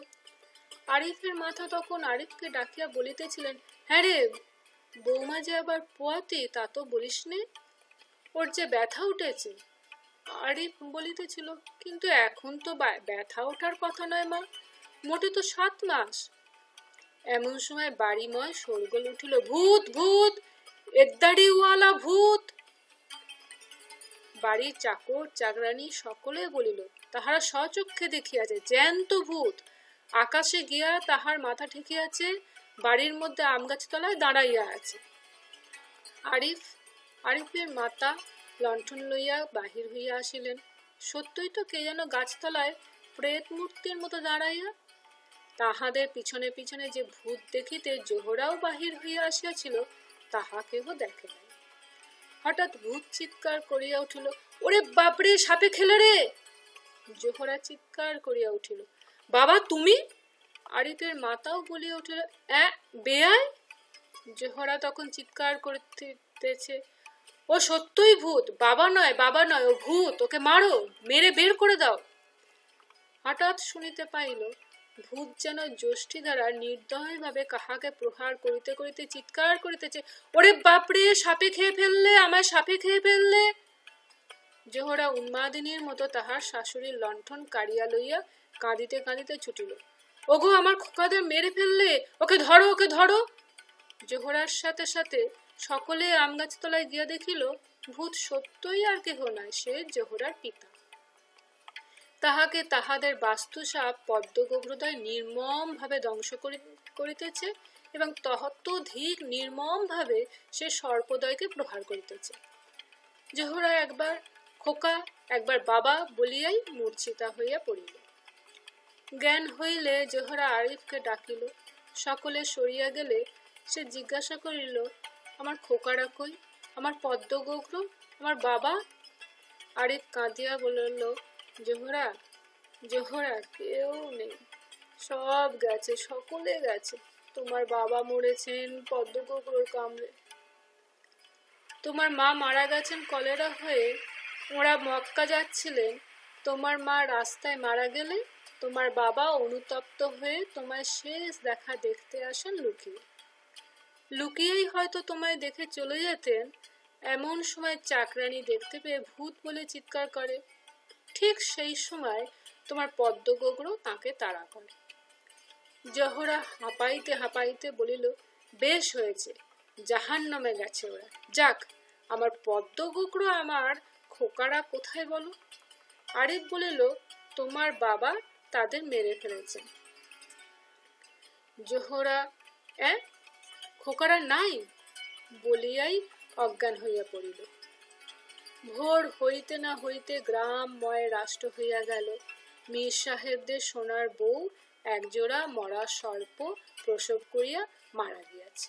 আরিফের মাথা তখন আরিফকে ডাকিয়া বলিতেছিলেন, হ্যাঁ রে বৌমা যে আবার পোয়াতি তা তো বলিস নে, ওর যে ব্যথা উঠেছে। আরিফ বলিতেছিল, কিন্তু এখন তো ব্যথা ওঠার কথা নয় মা, মোটে তো 7 মাস। এমন সময় বাড়িময় শোরগোল উঠিল, ভূত ভূত, এদ্দাড়িওয়ালা ভূত। বাড়ির চাকর চাকরানী সকলে বলিল, তাহারা স্বচক্ষে দেখিয়াছে জ্যান্ত ভূত আকাশে গিয়া তাহার মাথা ঠেকিয়াছে, বাড়ির মধ্যে আম গাছ তলায় দাঁড়াইয়া আছে। আরিফের মাতা লণ্ঠন লইয়া বাহির হইয়া আসিলেন। সত্যই তো কে যেন গাছতলায় প্রেত মূর্তির মতো দাঁড়াইয়া। তাহাদের পিছনে পিছনে যে ভূত দেখিতে জোহরাও বাহির হইয়া আসিয়াছিল, তাহা কেহ দেখে নাই। হঠাৎ ভূত চিৎকার করিয়া উঠিল, ওরে বাপরে, সাপে খেলে রে! জোহরা চিৎকার করিয়া উঠিল, বাবা তুমি? আরিফের মাতাও বলিয়া উঠিল, বেয়াই! জোহরা তখন চিৎকার করিতেছে, ও সত্যই ভূত, বাবা নয়, ও ভূত, ওকে মারো, মেরে বের করে দাও। হঠাৎ শুনিতে পাইল ভূত যেন যষ্টি দ্বারা নির্দয় ভাবে কাহাকে প্রহার করিতে করিতে চিৎকার করিতেছে, ওরে বাপরে, সাপে খেয়ে ফেললে, আমায় সাপে খেয়ে ফেললে। জোহরা উন্মাদিনীর মতো তাহার শাশুড়ির লণ্ঠন কাড়িয়া লইয়া কাঁদিতে কাঁদিতে ছুটিল, ওগো আমার খোকাদের মেরে ফেললে, ওকে ধরো, ওকে ধরো। জোহরার সাথে সাথে সকলে আম গাছ তলায় গিয়া দেখিল ভূত সত্যই আর কেহ নয়, সে জোহরার পিতা। তাহাকে তাহাদের বাস্তু সাপ পদ্মগোগ্রদয় নির্মম ভাবে ধ্বংস করিতেছে এবং ততোধিক নির্মম ভাবে সে সর্পদয়কে প্রহার করিতেছে। জোহরা একবার খোকা, একবার বাবা বলিয়াই মূর্ছিতা হইয়া পড়িল। জ্ঞান হইলে জোহরা আরিফকে ডাকিল। সকলে সরিয়া গেলে সে জিজ্ঞাসা করিল, আমার খোকারা কই, আমার পদ্মগোগ্র, আমার বাবা? আরিফ কাঁদিয়া বলিল, জোহরা জোহরা, কেউ নেই, সব গেছে, সকলে গেছে। তোমার বাবা মরেছেন পদ্মগোগ্রর কামড়ে, তোমার মা মারা গেছেন কলেরা হয়ে, ওরা মক্কা যাচ্ছিলেন, তোমার মা রাস্তায় মারা গেলে তোমার বাবা অনুতপ্ত হয়ে তোমায় শেষ দেখা দেখতে আসেন লুকিয়ে। লুকিয়েই হয়তো তোমায় দেখে চলে যেতেন, এমন সময় চাকরানী দেখতে পেয়ে ভূত বলে চিৎকার করে। ঠিক সেই সময় তোমার পদ্মগোগ্র তাকে তাড়া করে। জোহরা হাঁপাইতে হাঁপাইতে বলিল, বেশ হয়েছে, জাহান্নামে গেছে ওরা। যাক, আমার পদ্মগোগ্র, আমার খোকারা কোথায় বলো? আরিফ বলিল, তোমার বাবা তাদের মেরে ফেলেছেন। জোহরা খোকারা নাই বলিয়াই অজ্ঞান হইয়া পড়িল। ভোর হইতে না হইতে গ্রামময় রাষ্ট্র হইয়া গেল। মীর সাহেবদের সোনার বউ একজোড়া মরা সর্প প্রসব করিয়া মারা গিয়াছে।